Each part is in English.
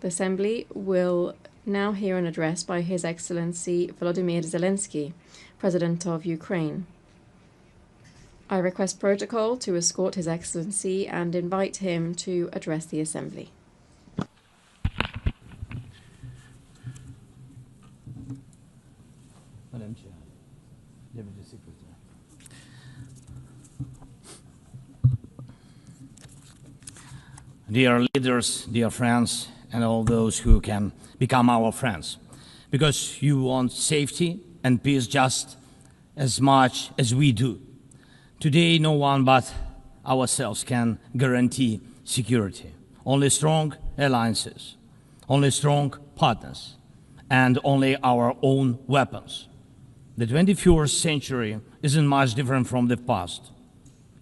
The Assembly will now hear an address by His Excellency Volodymyr Zelensky, President of Ukraine. I request protocol to escort His Excellency and invite him to address the Assembly. Madam Chair, Deputy Secretary. Dear leaders, dear friends, and all those who can become our friends, because you want safety and peace just as much as we do. Today, no one but ourselves can guarantee security. Only strong alliances, only strong partners, and only our own weapons. The 21st century isn't much different from the past.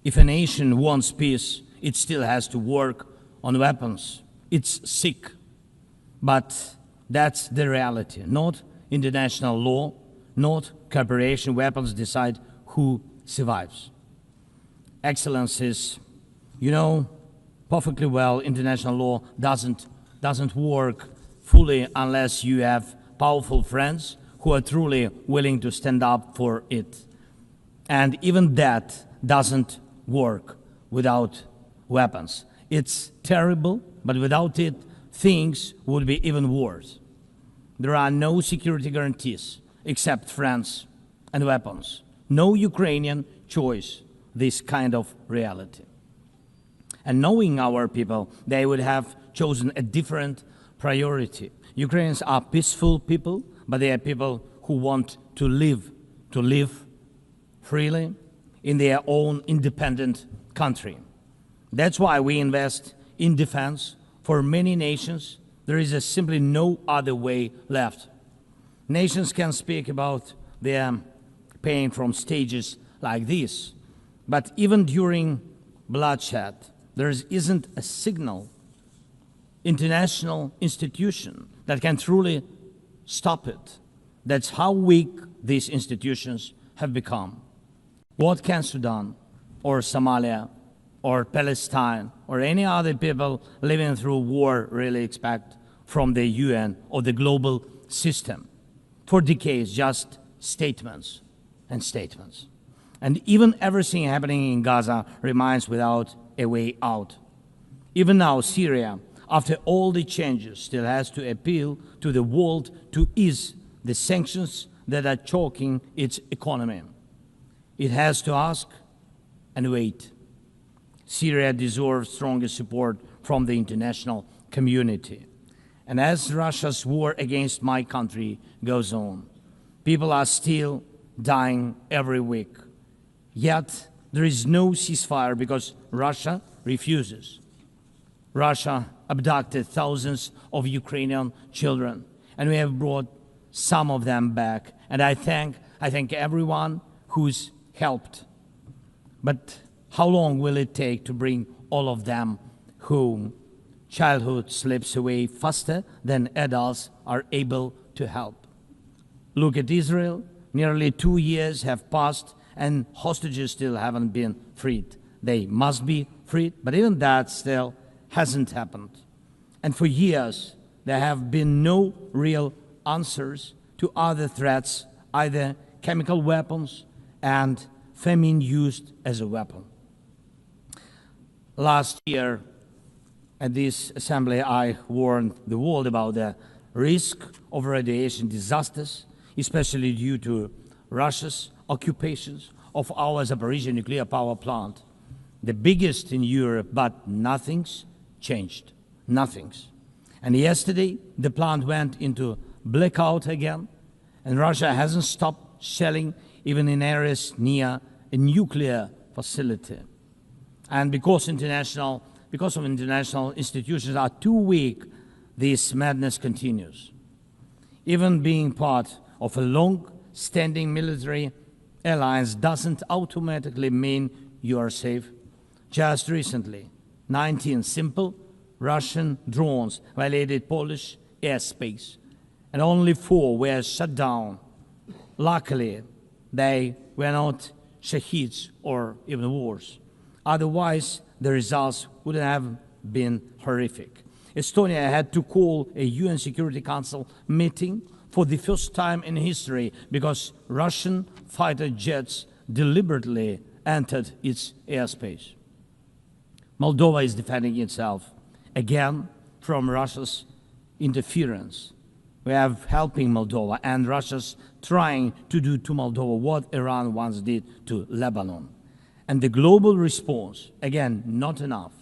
If a nation wants peace, it still has to work on weapons. It's sick. But that's the reality. Not international law, not cooperation. Weapons decide who survives. Excellencies, you know perfectly well international law doesn't work fully unless you have powerful friends who are truly willing to stand up for it. And even that doesn't work without weapons. It's terrible, but without it, things would be even worse. There are no security guarantees except friends and weapons. No Ukrainian choice this kind of reality. And knowing our people, they would have chosen a different priority. Ukrainians are peaceful people, but they are people who want to live freely in their own independent country. That's why we invest in defense. For many nations, there is simply no other way left. Nations can speak about their pain from stages like this, but even during bloodshed, there isn't a single international institution that can truly stop it. That's how weak these institutions have become. What can Sudan or Somalia or Palestine or any other people living through war really expect from the UN or the global system? For decades, just statements and statements. And even everything happening in Gaza remains without a way out. Even now, Syria, after all the changes, still has to appeal to the world to ease the sanctions that are choking its economy. It has to ask and wait. Syria deserves stronger support from the international community. And as Russia's war against my country goes on, people are still dying every week. Yet there is no ceasefire because Russia refuses. Russia abducted thousands of Ukrainian children, and we have brought some of them back. And I thank everyone who's helped. But how long will it take to bring all of them home? Childhood slips away faster than adults are able to help. Look at Israel. Nearly 2 years have passed and hostages still haven't been freed. They must be freed, but even that still hasn't happened. And for years, there have been no real answers to other threats, either chemical weapons and famine used as a weapon. Last year, at this assembly, I warned the world about the risk of radiation disasters, especially due to Russia's occupations of our Zaporizhzhia nuclear power plant, the biggest in Europe, but nothing's changed. Nothing's. And yesterday, the plant went into blackout again, and Russia hasn't stopped shelling even in areas near a nuclear facility. And because of international institutions are too weak, this madness continues. Even being part of a long-standing military alliance doesn't automatically mean you are safe. Just recently, 19 simple Russian drones violated Polish airspace, and only 4 were shut down. Luckily, they were not shaheeds or even worse. Otherwise, the results would have been horrific. Estonia had to call a UN Security Council meeting for the first time in history because Russian fighter jets deliberately entered its airspace. Moldova is defending itself again from Russia's interference. We are helping Moldova, and Russia's trying to do to Moldova what Iran once did to Lebanon. And the global response, again, not enough.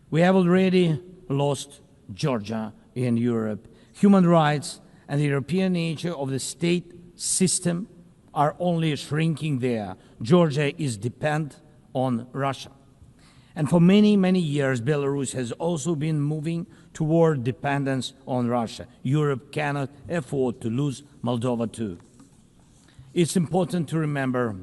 We have already lost Georgia in Europe. Human rights and the European nature of the state system are only shrinking there. Georgia is dependent on Russia. And for many, many years, Belarus has also been moving toward dependence on Russia. Europe cannot afford to lose Moldova too. It's important to remember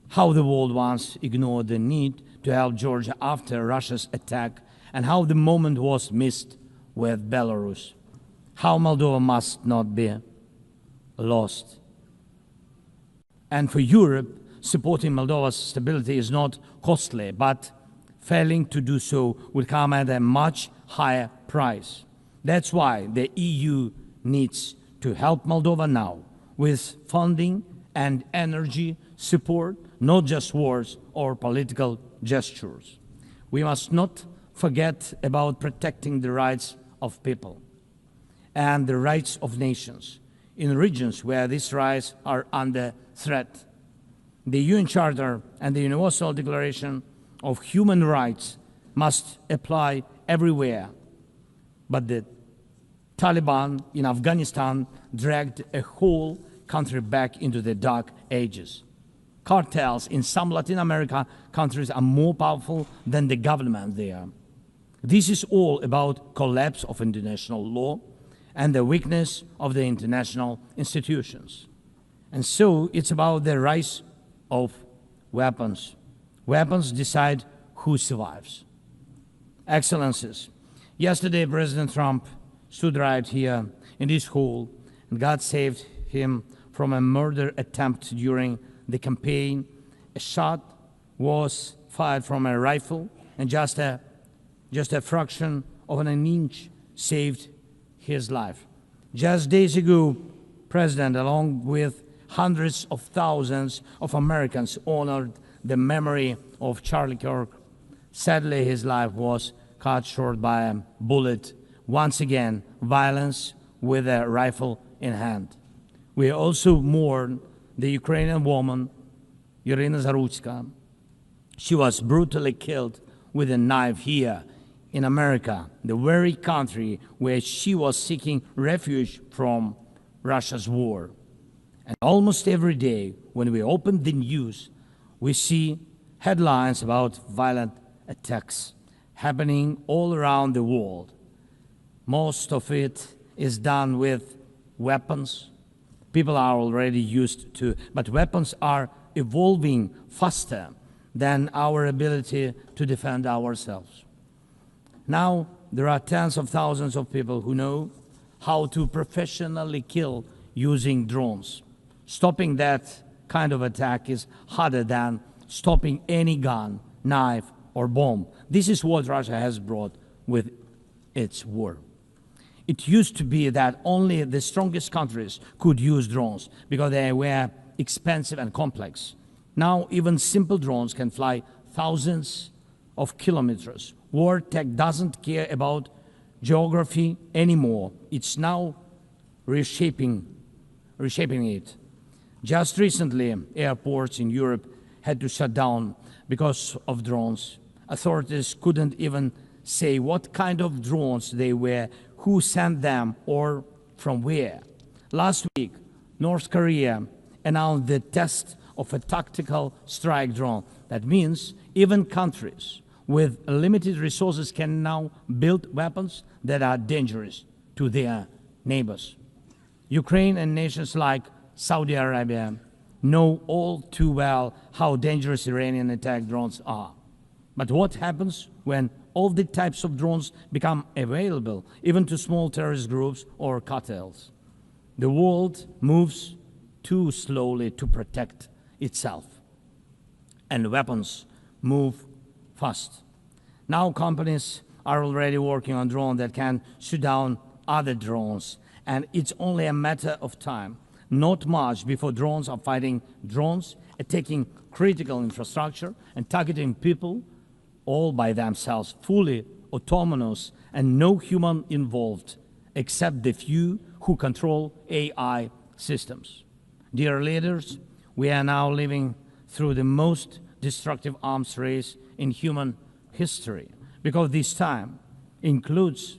how the world once ignored the need to help Georgia after Russia's attack, and how the moment was missed with Belarus. How Moldova must not be lost. And for Europe, supporting Moldova's stability is not costly, but failing to do so would come at a much higher price. That's why the EU needs to help Moldova now with funding and energy support, not just words or political gestures. We must not forget about protecting the rights of people and the rights of nations in regions where these rights are under threat. The UN Charter and the Universal Declaration of Human Rights must apply everywhere. But the Taliban in Afghanistan dragged a whole country back into the dark ages. Cartels in some Latin America countries are more powerful than the government there. This is all about collapse of international law and the weakness of the international institutions. And so it's about the rise of weapons. Weapons decide who survives. Excellencies, yesterday President Trump stood right here in this hall, and God saved him from a murder attempt during the campaign. A shot was fired from a rifle, and just a fraction of an inch saved his life. Just days ago, President, along with hundreds of thousands of Americans, honored the memory of Charlie Kirk. Sadly, his life was cut short by a bullet. Once again, violence with a rifle in hand. We also mourn the Ukrainian woman, Irina Zarutska. She was brutally killed with a knife here in America, the very country where she was seeking refuge from Russia's war. And almost every day, when we open the news, we see headlines about violent attacks happening all around the world. Most of it is done with weapons. People are already used to, but weapons are evolving faster than our ability to defend ourselves. Now, there are tens of thousands of people who know how to professionally kill using drones. Stopping that kind of attack is harder than stopping any gun, knife, or bomb. This is what Russia has brought with its war. It used to be that only the strongest countries could use drones because they were expensive and complex. Now, even simple drones can fly thousands of kilometers. War tech doesn't care about geography anymore. It's now reshaping it. Just recently, airports in Europe had to shut down because of drones. Authorities couldn't even say what kind of drones they were, who sent them, or from where. Last week, North Korea announced the test of a tactical strike drone. That means even countries with limited resources can now build weapons that are dangerous to their neighbors. Ukraine and nations like Saudi Arabia know all too well how dangerous Iranian attack drones are. But what happens when all the types of drones become available, even to small terrorist groups or cartels? The world moves too slowly to protect itself, and weapons move fast. Now companies are already working on drones that can shoot down other drones, and it's only a matter of time, not much, before drones are fighting drones, attacking critical infrastructure and targeting people all by themselves, fully autonomous and no human involved except the few who control AI systems. Dear leaders, we are now living through the most destructive arms race in human history, because this time includes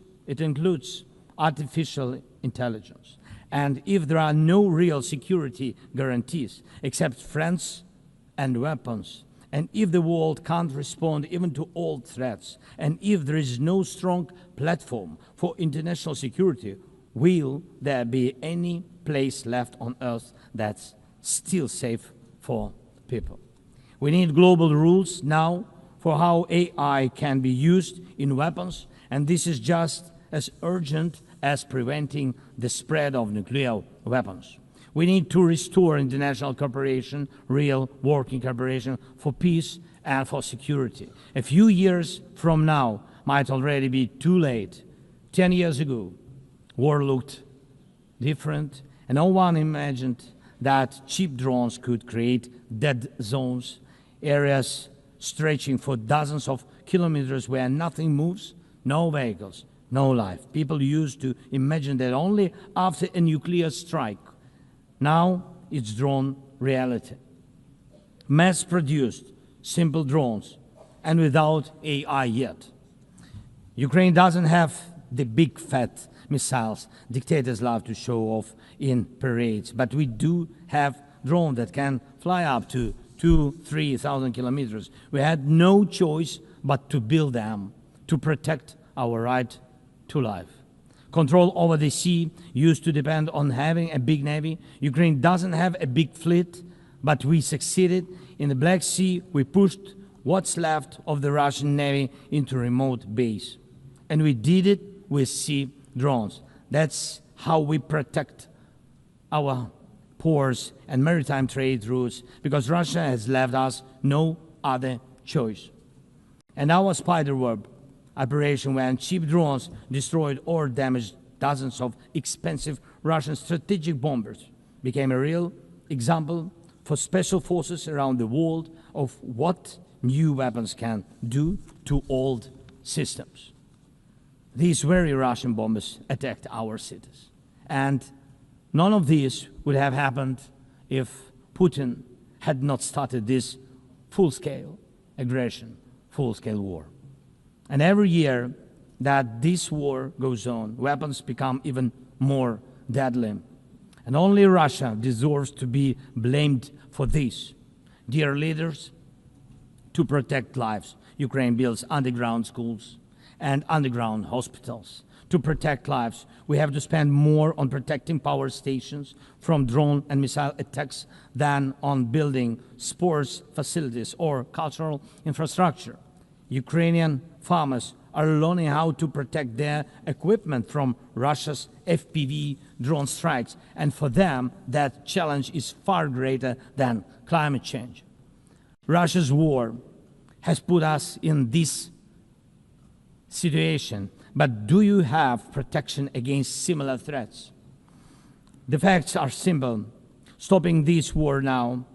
artificial intelligence. And if there are no real security guarantees except friends and weapons, and if the world can't respond even to old threats, and if there is no strong platform for international security, will there be any place left on Earth that's still safe for people? We need global rules now for how AI can be used in weapons, and this is just as urgent as preventing the spread of nuclear weapons. We need to restore international cooperation, real working cooperation for peace and for security. A few years from now might already be too late. 10 years ago, war looked different, and no one imagined that cheap drones could create dead zones, areas stretching for dozens of kilometers where nothing moves, no vehicles, no life. People used to imagine that only after a nuclear strike. Now it's drawn reality. Mass-produced, simple drones, and without AI yet. Ukraine doesn't have the big fat missiles dictators love to show off in parades, but we do have drones that can fly up to 2,000-3,000 kilometers. We had no choice but to build them to protect our right to life. Control over the sea used to depend on having a big navy. Ukraine doesn't have a big fleet, but we succeeded. In the Black Sea, we pushed what's left of the Russian navy into remote base. And we did it with sea drones. That's how we protect our ports and maritime trade routes, because Russia has left us no other choice. And our spiderweb operation, when cheap drones destroyed or damaged dozens of expensive Russian strategic bombers, became a real example for special forces around the world of what new weapons can do to old systems. These very Russian bombers attacked our cities. And none of this would have happened if Putin had not started this full-scale aggression, full-scale war. And every year that this war goes on, weapons become even more deadly. And only Russia deserves to be blamed for this. Dear leaders, to protect lives, Ukraine builds underground schools and underground hospitals. To protect lives, we have to spend more on protecting power stations from drone and missile attacks than on building sports facilities or cultural infrastructure. Ukrainian farmers are learning how to protect their equipment from Russia's FPV drone strikes, and for them that challenge is far greater than climate change. Russia's war has put us in this situation, but do you have protection against similar threats? The facts are simple. Stopping this war now,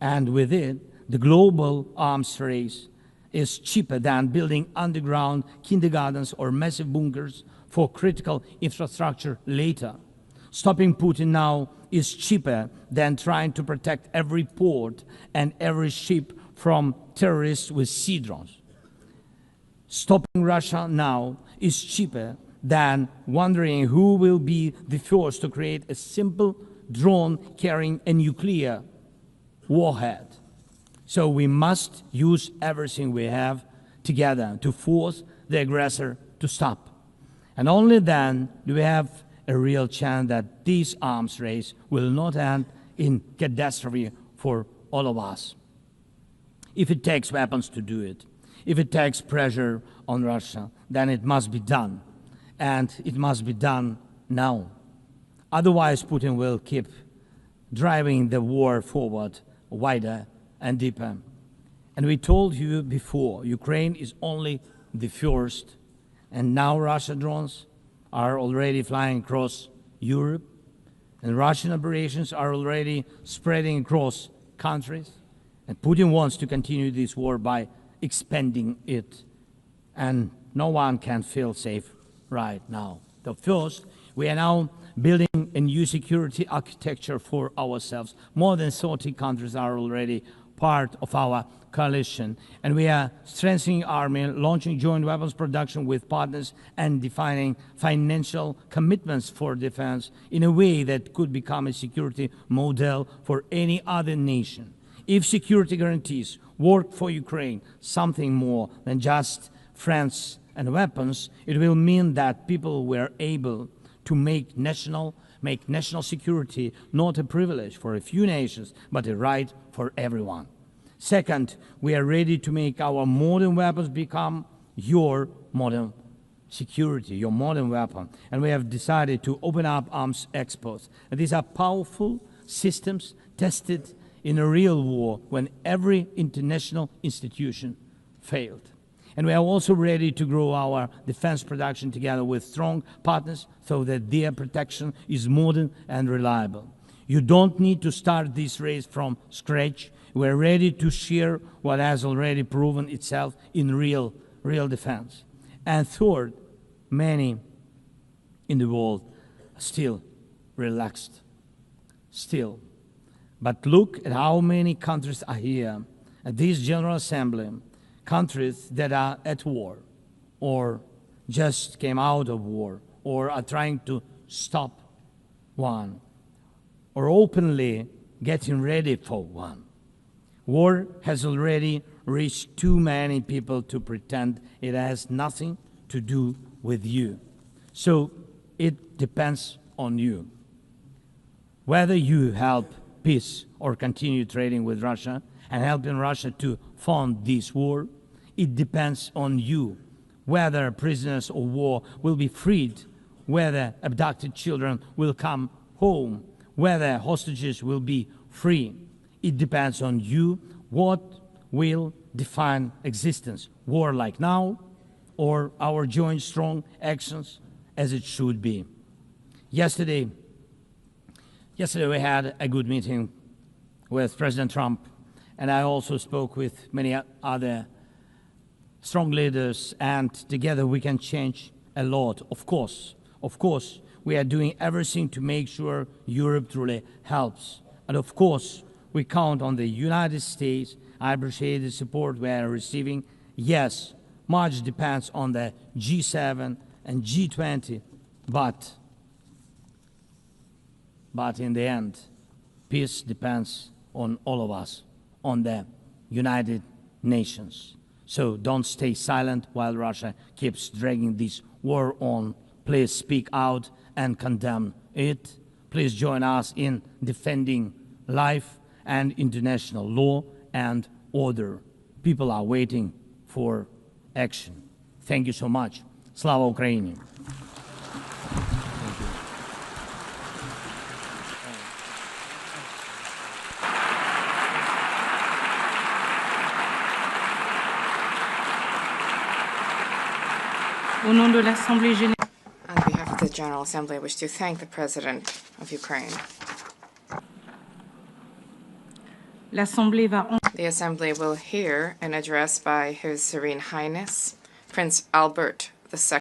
and with it, the global arms race, is cheaper than building underground kindergartens or massive bunkers for critical infrastructure later. Stopping Putin now is cheaper than trying to protect every port and every ship from terrorists with sea drones. Stopping Russia now is cheaper than wondering who will be the first to create a simple drone carrying a nuclear warhead. So we must use everything we have together to force the aggressor to stop. And only then do we have a real chance that this arms race will not end in catastrophe for all of us. If it takes weapons to do it, if it takes pressure on Russia, then it must be done. And it must be done now. Otherwise, Putin will keep driving the war forward wider and deeper. And we told you before, Ukraine is only the first, and now Russian drones are already flying across Europe, and Russian operations are already spreading across countries, and Putin wants to continue this war by expanding it, and no one can feel safe right now. So first, we are now building a new security architecture for ourselves. More than 30 countries are already part of our coalition, and we are strengthening army, launching joint weapons production with partners, and defining financial commitments for defense in a way that could become a security model for any other nation. If security guarantees work for Ukraine, something more than just friends and weapons, it will mean that people were able to make national security not a privilege for a few nations, but a right for everyone. Second, we are ready to make our modern weapons become your modern security, your modern weapon. And we have decided to open up arms exports. And these are powerful systems tested in a real war when every international institution failed. And we are also ready to grow our defense production together with strong partners so that their protection is modern and reliable. You don't need to start this race from scratch. We're ready to share what has already proven itself in real defense. And third, many in the world are still relaxed. Still. But look at how many countries are here at this General Assembly, countries that are at war, or just came out of war, or are trying to stop one, or openly getting ready for one. War has already reached too many people to pretend it has nothing to do with you. So it depends on you. Whether you help peace or continue trading with Russia and helping Russia to fund this war, it depends on you. Whether prisoners of war will be freed, whether abducted children will come home, whether hostages will be free. It depends on you what will define existence, war like now, or our joint strong actions as it should be. Yesterday we had a good meeting with President Trump, and I also spoke with many other strong leaders, and together we can change a lot. Of course, we are doing everything to make sure Europe truly helps. And of course, we count on the United States. I appreciate the support we are receiving. Yes, much depends on the G7 and G20, but in the end, peace depends on all of us, on the United Nations. So don't stay silent while Russia keeps dragging this war on. Please speak out and condemn it. Please join us in defending life and international law and order. People are waiting for action. Thank you so much. Slava Ukraini! Au nom de l'Assemblée générale. On behalf of the General Assembly, I wish to thank the President of Ukraine. The Assembly will hear an address by His Serene Highness, Prince Albert II.